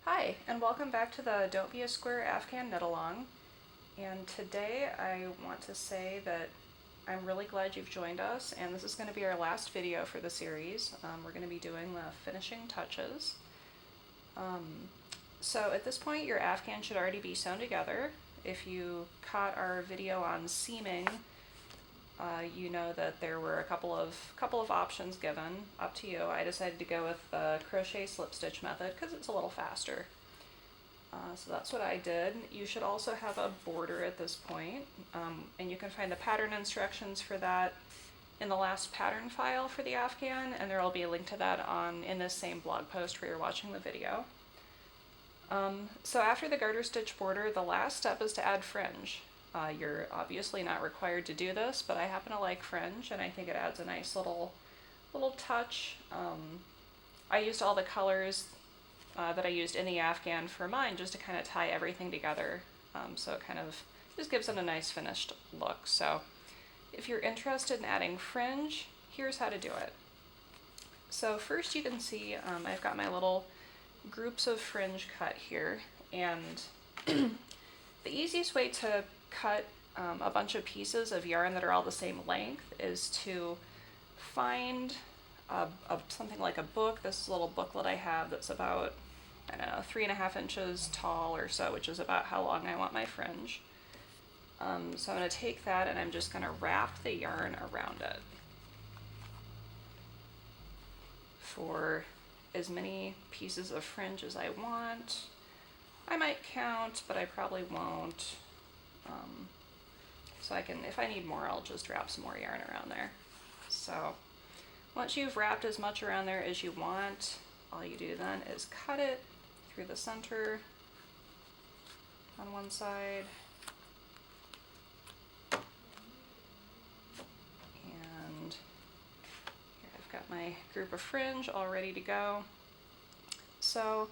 Hi, and welcome back to the Don't Be a Square Afghan Knitalong. And today I want to say that I'm really glad you've joined us, and this is going to be our last video for the series. We're going to be doing the finishing touches. So at this point your Afghan should already be sewn together. If you caught our video on seaming, you know that there were a couple of options given, up to you. I decided to go with the crochet slip stitch method because it's a little faster. So that's what I did. You should also have a border at this point, and you can find the pattern instructions for that in the last pattern file for the Afghan, and there will be a link to that in this same blog post where you're watching the video. So after the garter stitch border, the last step is to add fringe. You're obviously not required to do this, but I happen to like fringe and I think it adds a nice little touch. I used all the colors that I used in the Afghan for mine just to kind of tie everything together, so it kind of just gives it a nice finished look. So if you're interested in adding fringe, here's how to do it. So first you can see I've got my little groups of fringe cut here, and the easiest way to cut a bunch of pieces of yarn that are all the same length is to find something like a book. This little booklet I have that's about, I don't know, 3.5 inches tall or so, which is about how long I want my fringe. So I'm going to take that and I'm just going to wrap the yarn around it for as many pieces of fringe as I want. I might count, but I probably won't. So I can, if I need more, I'll just wrap some more yarn around there. So once you've wrapped as much around there as you want, all you do then is cut it through the center on one side. And here I've got my group of fringe all ready to go. So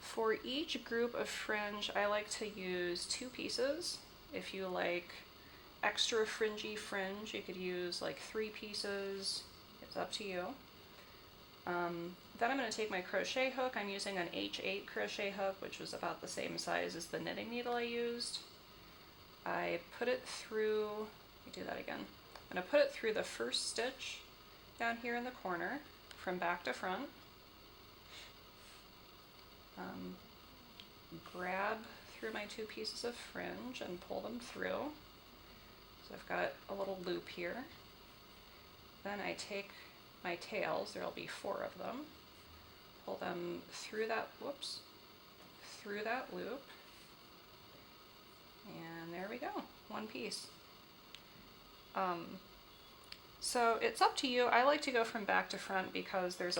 for each group of fringe, I like to use 2 pieces. If you like extra fringy fringe, you could use like 3 pieces. It's up to you. Then I'm going to take my crochet hook. I'm using an H8 crochet hook, which was about the same size as the knitting needle I used. I put it through, let me do that again. I'm going to put it through the first stitch down here in the corner from back to front. Grab through my 2 pieces of fringe and pull them through. So I've got a little loop here. Then I take my tails, there'll be 4 of them, pull them through that, through that loop, and there we go, 1 piece. So it's up to you. I like to go from back to front because it's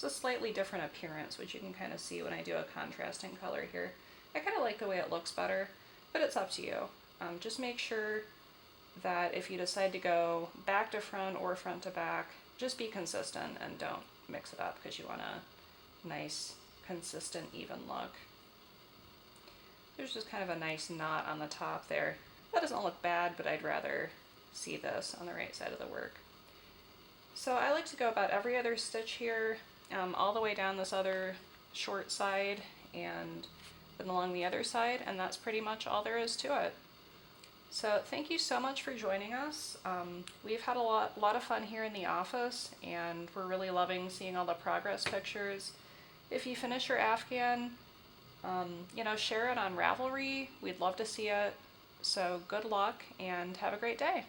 a slightly different appearance, which you can kind of see when I do a contrasting color here. I kind of like the way it looks better, but it's up to you. Just make sure that if you decide to go back to front or front to back, just be consistent and don't mix it up because you want a nice, consistent, even look. There's just kind of a nice knot on the top there. That doesn't look bad, but I'd rather see this on the right side of the work. So I like to go about every other stitch here, all the way down this other short side and then along the other side, and that's pretty much all there is to it. So thank you so much for joining us. We've had a lot of fun here in the office, and we're really loving seeing all the progress pictures. If you finish your Afghan, share it on Ravelry. We'd love to see it. So good luck and have a great day.